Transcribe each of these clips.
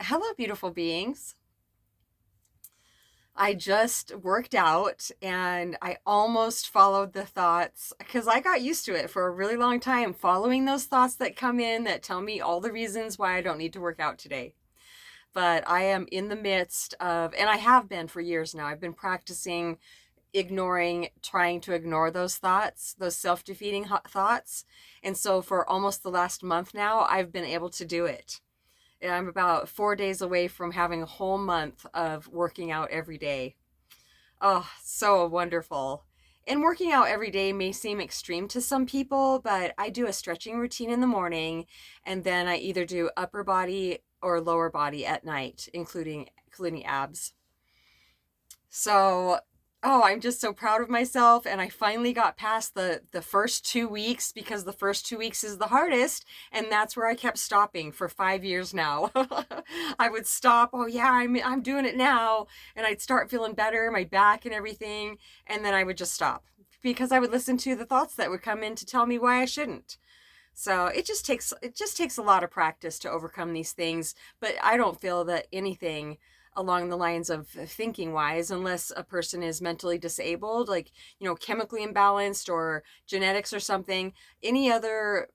Hello, beautiful beings. I just worked out and I almost followed the thoughts because I got used to it for a really long time, following those thoughts that come in that tell me all the reasons why I don't need to work out today. But I am in the midst of, and I have been for years now, I've been practicing trying to ignore those thoughts, those self defeating thoughts. And so for almost the last month now, I've been able to do it. And I'm about 4 days away from having a whole month of working out every day. Oh, so wonderful. And working out every day may seem extreme to some people, but I do a stretching routine in the morning, and then I either do upper body or lower body at night, including abs. So, oh, I'm just so proud of myself. And I finally got past the first 2 weeks because the first 2 weeks is the hardest. And that's where I kept stopping for 5 years now. I would stop. Oh yeah, I'm doing it now. And I'd start feeling better, my back and everything. And then I would just stop because I would listen to the thoughts that would come in to tell me why I shouldn't. So it just takes a lot of practice to overcome these things, but I don't feel that anything along the lines of thinking wise, unless a person is mentally disabled, like, chemically imbalanced or genetics or something, any other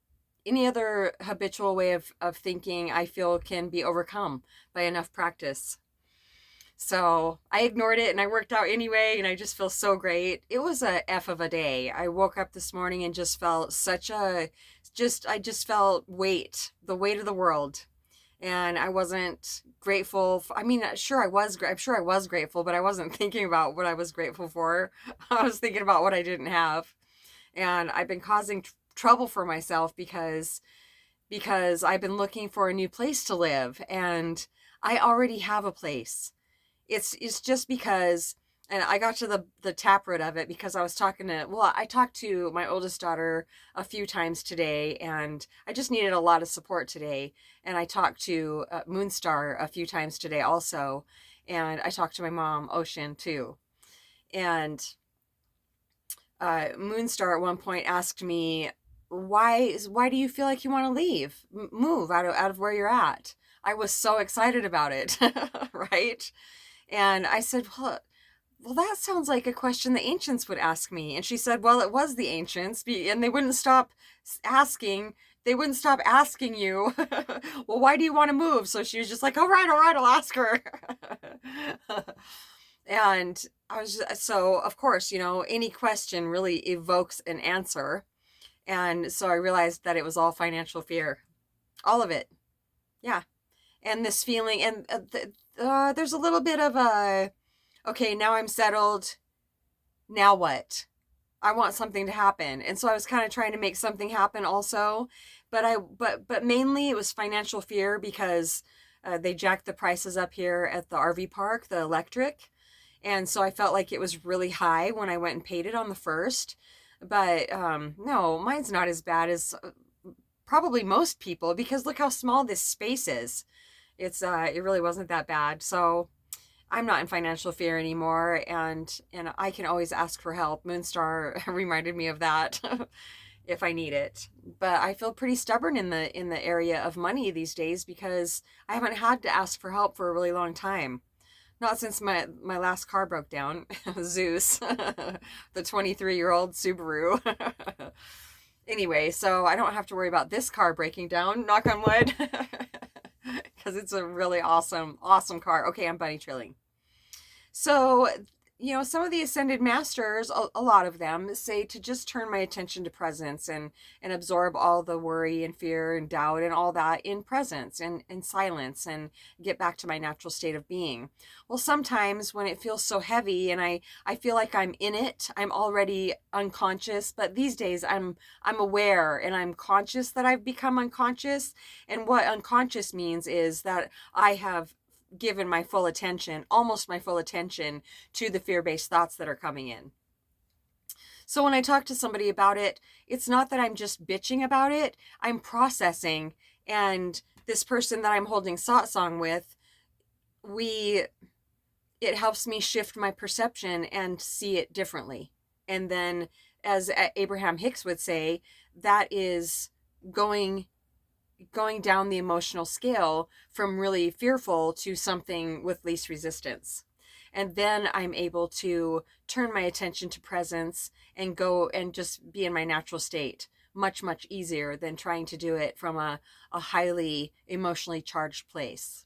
any other habitual way of thinking I feel can be overcome by enough practice. So I ignored it and I worked out anyway, and I just feel so great. It was a F of a day. I woke up this morning and just felt I just felt the weight of the world. And I wasn't grateful. I mean, I'm sure I was grateful, but I wasn't thinking about what I was grateful for. I was thinking about what I didn't have. And I've been causing trouble for myself because I've been looking for a new place to live, and I already have a place. It's just because, and I got to the taproot of it because I talked to my oldest daughter a few times today, and I just needed a lot of support today. And I talked to Moonstar a few times today also, and I talked to my mom, Ocean, too. And Moonstar at one point asked me, why do you feel like you want to leave, move out of where you're at? I was so excited about it, right? And I said, well, that sounds like a question the ancients would ask me. And she said, well, it was the ancients, and asking. They wouldn't stop asking you, well, why do you want to move? So she was just like, all right, I'll ask her. And so of course, any question really evokes an answer. And so I realized that it was all financial fear, all of it. Yeah. And this feeling, and there's a little bit of okay, now I'm settled. Now what? I want something to happen. And so I was kind of trying to make something happen also, but mainly it was financial fear because they jacked the prices up here at the RV park, the electric. And so I felt like it was really high when I went and paid it on the first. But no, mine's not as bad as probably most people because look how small this space is. It really wasn't that bad. So I'm not in financial fear anymore, and I can always ask for help. Moonstar reminded me of that if I need it. But I feel pretty stubborn in the area of money these days because I haven't had to ask for help for a really long time. Not since my last car broke down, Zeus, the 23-year-old Subaru. Anyway, so I don't have to worry about this car breaking down, knock on wood, because it's a really awesome, awesome car. Okay, I'm bunny trailing. So, some of the ascended masters, a lot of them, say to just turn my attention to presence and absorb all the worry and fear and doubt and all that in presence and in silence and get back to my natural state of being. Well, sometimes when it feels so heavy and I feel like I'm in it, I'm already unconscious, but these days I'm aware and I'm conscious that I've become unconscious. And what unconscious means is that I have given my full attention, almost my full attention, to the fear-based thoughts that are coming in. So when I talk to somebody about it, it's not that I'm just bitching about it, I'm processing. And this person that I'm holding satsang with, it helps me shift my perception and see it differently. And then, as Abraham Hicks would say, that is going going down the emotional scale from really fearful to something with least resistance. And then I'm able to turn my attention to presence and go and just be in my natural state much, much easier than trying to do it from a highly emotionally charged place.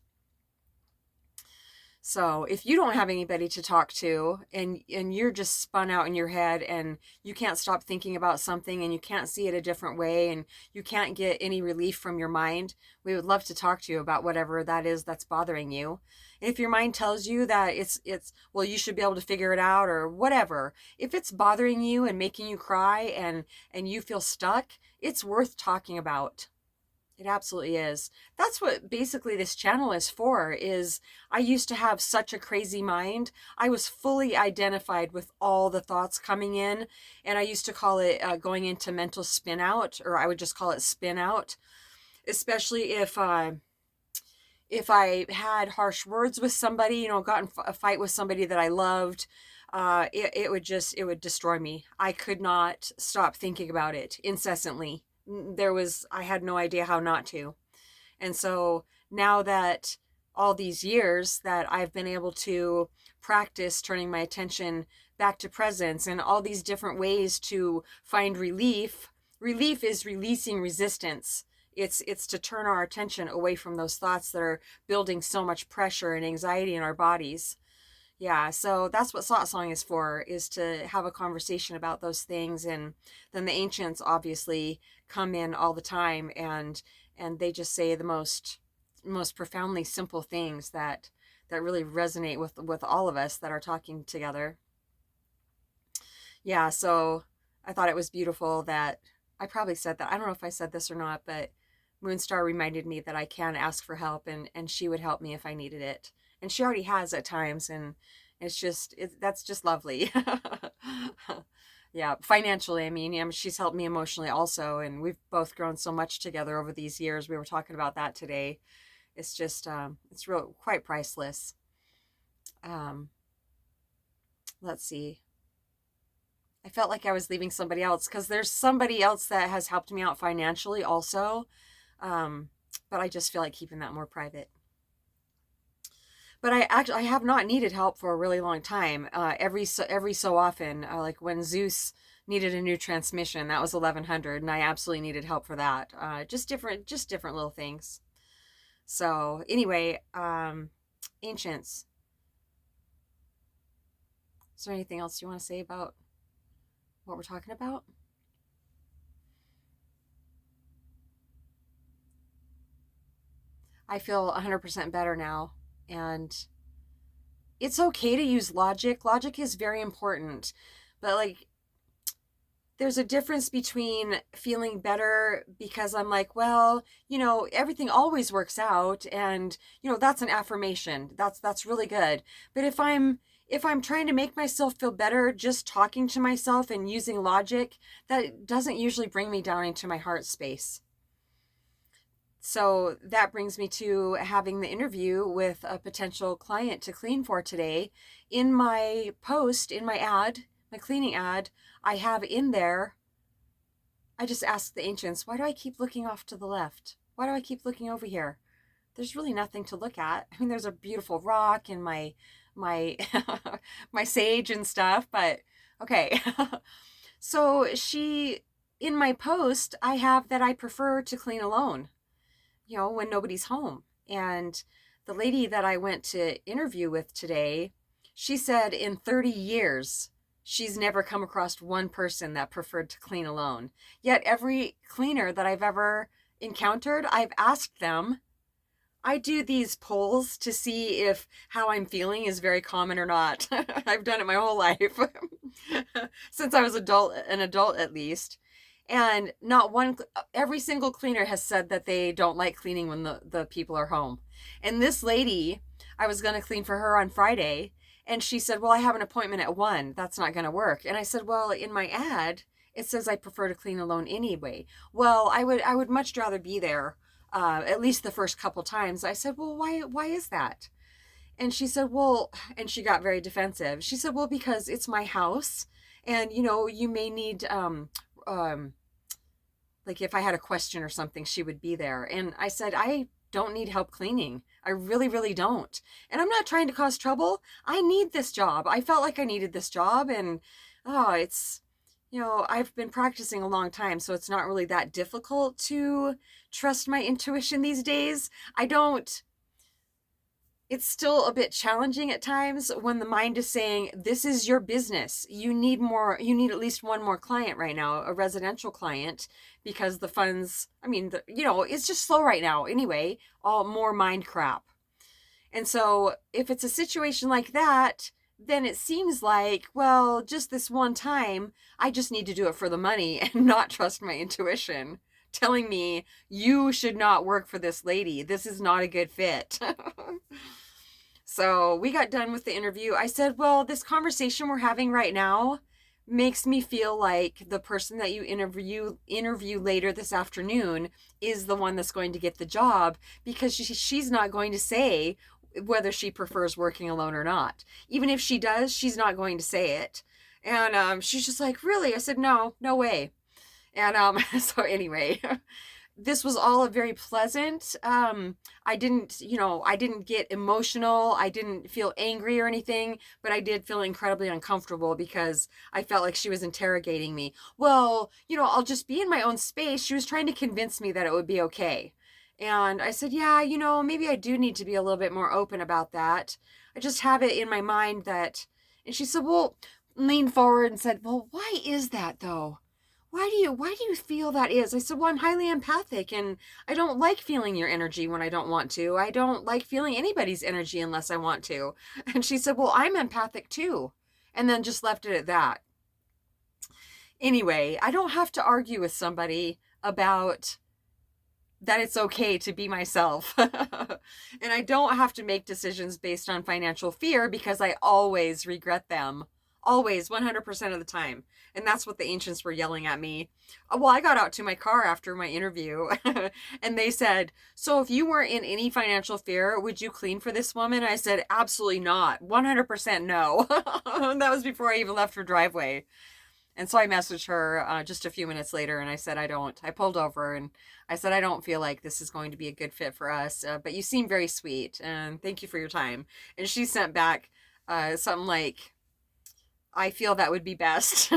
So if you don't have anybody to talk to and you're just spun out in your head and you can't stop thinking about something and you can't see it a different way and you can't get any relief from your mind, we would love to talk to you about whatever that is that's bothering you. If your mind tells you that it's well, you should be able to figure it out or whatever, if it's bothering you and making you cry and you feel stuck, it's worth talking about. It absolutely is. That's what basically this channel is for, is I used to have such a crazy mind. I was fully identified with all the thoughts coming in, and I used to call it going into mental spin out, or I would just call it spin out, especially if I had harsh words with somebody, got in a fight with somebody that I loved. It would destroy me. I could not stop thinking about it incessantly. I had no idea how not to. And so now that all these years that I've been able to practice turning my attention back to presence and all these different ways to find relief, relief is releasing resistance. It's to turn our attention away from those thoughts that are building so much pressure and anxiety in our bodies. Yeah, so that's what satsang is for, is to have a conversation about those things. And then the ancients obviously come in all the time and they just say the most profoundly simple things that really resonate with all of us that are talking together. Yeah, so I thought it was beautiful that I probably said that. I don't know if I said this or not, but Moonstar reminded me that I can ask for help and she would help me if I needed it. And she already has at times, and that's just lovely. Yeah, financially, I mean, she's helped me emotionally also, and we've both grown so much together over these years. We were talking about that today. It's just it's real quite priceless. Um, let's see. I felt like I was leaving somebody else because there's somebody else that has helped me out financially also. Um, but I just feel like keeping that more private. But I have not needed help for a really long time. Every so often, like when Zeus needed a new transmission, that was 1100, and I absolutely needed help for that. Just different little things. So anyway, ancients. Is there anything else you want to say about what we're talking about? I feel 100% better now, and it's okay to use logic. Logic is very important, but like there's a difference between feeling better because I'm like, well, everything always works out, and that's an affirmation. That's really good. But if I'm trying to make myself feel better just talking to myself and using logic, that doesn't usually bring me down into my heart space. So that brings me to having the interview with a potential client to clean for today. In my post, in my ad, my cleaning ad, I have in there, I just asked the ancients, why do I keep looking off to the left? Why do I keep looking over here? There's really nothing to look at. I mean, there's a beautiful rock and my my sage and stuff, but okay. So in my post, I have that I prefer to clean alone, when nobody's home. And the lady that I went to interview with today, she said in 30 years, she's never come across one person that preferred to clean alone. Yet every cleaner that I've ever encountered, I've asked them, I do these polls to see if how I'm feeling is very common or not. I've done it my whole life, since I was an adult at least. And not one, every single cleaner has said that they don't like cleaning when the people are home. And this lady, I was going to clean for her on Friday, and she said, well, I have an appointment at 1. That's not going to work. And I said, well, in my ad, it says I prefer to clean alone anyway. Well, I would much rather be there, at least the first couple times. I said, well, why is that? And she said, well, and she got very defensive. She said, well, because it's my house, and you may need like if I had a question or something, she would be there. And I said, I don't need help cleaning. I really, really don't. And I'm not trying to cause trouble. I need this job. I felt like I needed this job. And it's, I've been practicing a long time, so it's not really that difficult to trust my intuition these days. I don't It's still a bit challenging at times when the mind is saying, this is your business. You need at least one more client right now, a residential client, because the funds, it's just slow right now anyway, all more mind crap. And so if it's a situation like that, then it seems like, well, just this one time, I just need to do it for the money and not trust my intuition telling me you should not work for this lady. This is not a good fit. So we got done with the interview. I said, well, this conversation we're having right now makes me feel like the person that you interview later this afternoon is the one that's going to get the job, because she's not going to say whether she prefers working alone or not. Even if she does, she's not going to say it. And she's just like, really? I said, no way. And so anyway, this was all a very pleasant. I didn't get emotional. I didn't feel angry or anything, but I did feel incredibly uncomfortable because I felt like she was interrogating me. Well, I'll just be in my own space. She was trying to convince me that it would be okay. And I said, yeah, maybe I do need to be a little bit more open about that. I just have it in my mind that, and she said, well, leaned forward and said, well, why is that though? Why do you feel that is? I said, well, I'm highly empathic and I don't like feeling your energy when I don't want to. I don't like feeling anybody's energy unless I want to. And she said, well, I'm empathic too. And then just left it at that. Anyway, I don't have to argue with somebody about that it's okay to be myself. And I don't have to make decisions based on financial fear because I always regret them. Always, 100% of the time. And that's what the ancients were yelling at me. Well, I got out to my car after my interview and they said, so if you weren't in any financial fear, would you clean for this woman? I said, absolutely not. 100% no. That was before I even left her driveway. And so I messaged her just a few minutes later and I said, I pulled over and I said, I don't feel like this is going to be a good fit for us, but you seem very sweet and thank you for your time. And she sent back something like, I feel that would be best.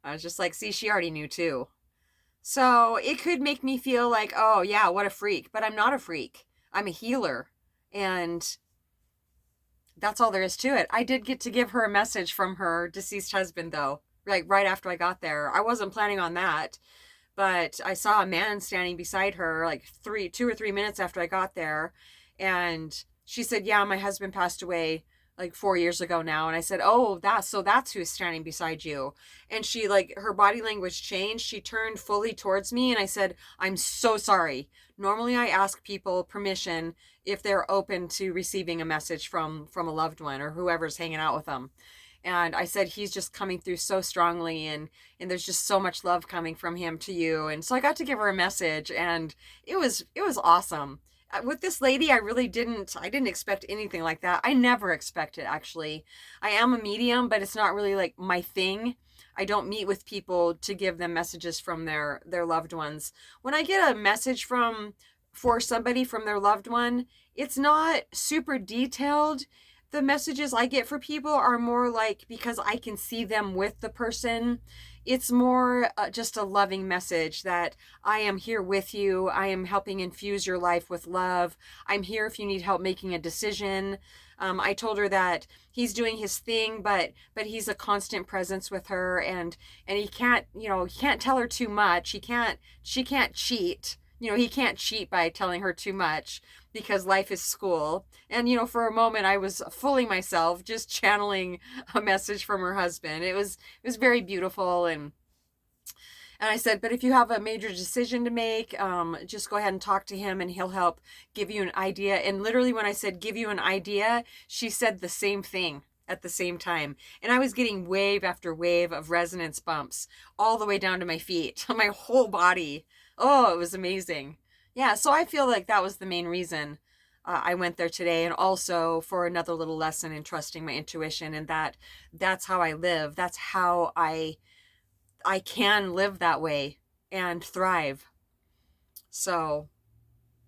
I was just like, see, she already knew too. So it could make me feel like, oh yeah, what a freak. But I'm not a freak. I'm a healer. And that's all there is to it. I did get to give her a message from her deceased husband though, like right after I got there. I wasn't planning on that, but I saw a man standing beside her like 2 or 3 minutes after I got there. And she said, yeah, my husband passed away like 4 years ago now. And I said, oh, that's who's standing beside you. And she, like, her body language changed. She turned fully towards me and I said, I'm so sorry. Normally I ask people permission if they're open to receiving a message from a loved one or whoever's hanging out with them. And I said, he's just coming through so strongly and there's just so much love coming from him to you. And so I got to give her a message and it was awesome. With this lady, I didn't expect anything like that. I never expect it, actually. I am a medium, but it's not really like my thing. I don't meet with people to give them messages from their loved ones. When I get a message for somebody from their loved one, it's not super detailed. The messages I get for people are more like because I can see them with the person. It's more just a loving message that I am here with you. I am helping infuse your life with love. I'm here if you need help making a decision. I told her that he's doing his thing, but he's a constant presence with her, and he can't tell her too much. She can't cheat. He can't cheat by telling her too much because life is school. And, for a moment I was fooling myself, just channeling a message from her husband. It was very beautiful. And I said, but if you have a major decision to make, just go ahead and talk to him and he'll help give you an idea. And literally when I said, give you an idea, she said the same thing at the same time. And I was getting wave after wave of resonance bumps all the way down to my feet, my whole body. Oh, it was amazing. Yeah, so I feel like that was the main reason I went there today, and also for another little lesson in trusting my intuition, and that's how I live. That's how I can live that way. and thrive. So,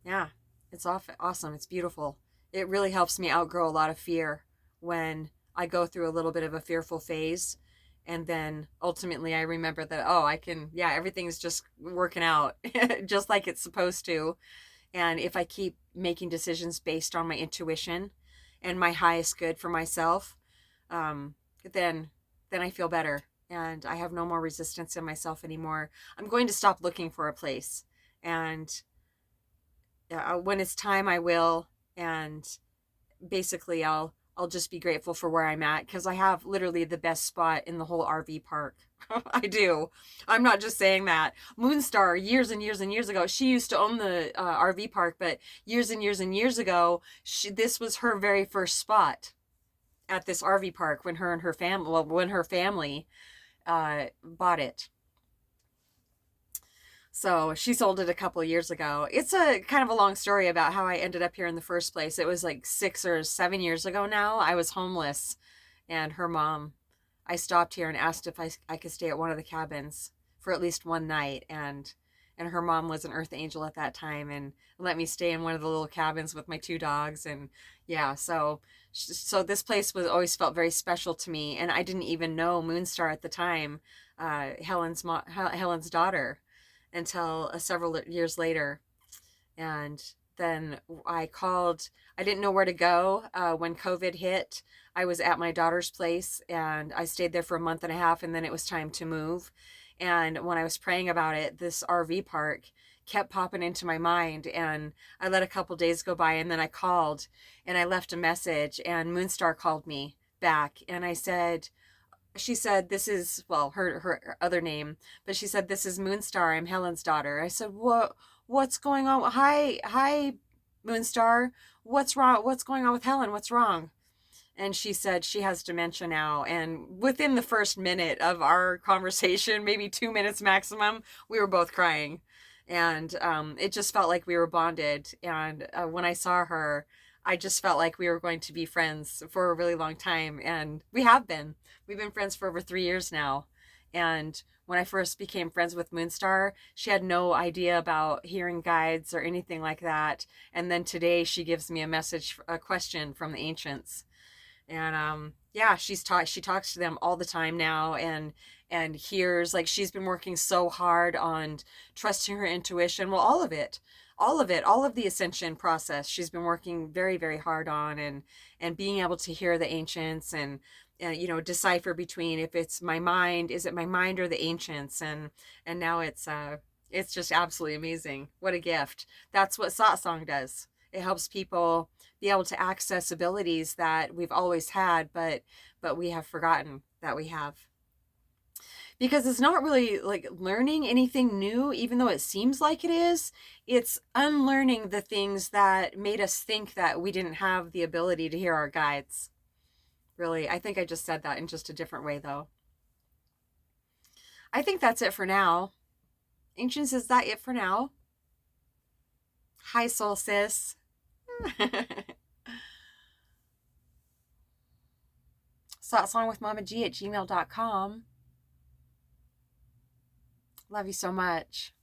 yeah, it's awesome. It's beautiful. It really helps me outgrow a lot of fear when I go through a little bit of a fearful phase. And then ultimately I remember that, oh, yeah, everything's just working out just like it's supposed to. And if I keep making decisions based on my intuition and my highest good for myself, um, then I feel better and I have no more resistance in myself anymore. I'm going to stop looking for a place, and when it's time, I will. And basically, I'll just be grateful for where I'm at because I have literally the best spot in the whole RV park. I do. I'm not just saying that. Moonstar, years and years and years ago, she used to own the RV park, but years and years and years ago, this was her very first spot at this RV park when her and her family, well, when her family bought it. So she sold it a couple of years ago. It's a kind of a long story about how I ended up here in the first place. It was like 6 or 7 years ago now. I was homeless, and her mom, I stopped here and asked if I could stay at one of the cabins for at least one night. And her mom was an earth angel at that time and let me stay in one of the little cabins with my two dogs. And yeah, so this place was always felt very special to me. And I didn't even know Moonstar at the time, Helen's daughter, until several years later. And then I didn't know where to go when COVID hit. I was at my daughter's place and I stayed there for a month and a half, and then it was time to move. And when I was praying about it, this RV park kept popping into my mind, and I let a couple days go by, and then I called and I left a message, and Moonstar called me back, and she said, this is, well, her other name, but she said, this is Moonstar. I'm Helen's daughter. I said, what's going on? Hi, Moonstar. What's wrong? What's going on with Helen? What's wrong? And she said she has dementia now. And within the first minute of our conversation, maybe 2 minutes maximum, we were both crying. And it just felt like we were bonded. And when I saw her, I just felt like we were going to be friends for a really long time. And we have been. We've been friends for over 3 years now. And when I first became friends with Moonstar, she had no idea about hearing guides or anything like that. And then today she gives me a question from the ancients. And yeah, she talks to them all the time now, and hears, like, she's been working so hard on trusting her intuition. Well, all of the ascension process she's been working very, very hard on, and being able to hear the ancients, and decipher between, if it's my mind, is it my mind or the ancients. And now it's just absolutely amazing. What a gift. That's what satsang does. It helps people be able to access abilities that we've always had, but we have forgotten that we have. Because it's not really like learning anything new, even though it seems like it is. It's unlearning the things that made us think that we didn't have the ability to hear our guides. Really, I think I just said that in just a different way, though. I think that's it for now. Ancients, is that it for now? Hi, soul sis. satsongwithmamaG@gmail.com. Love you so much.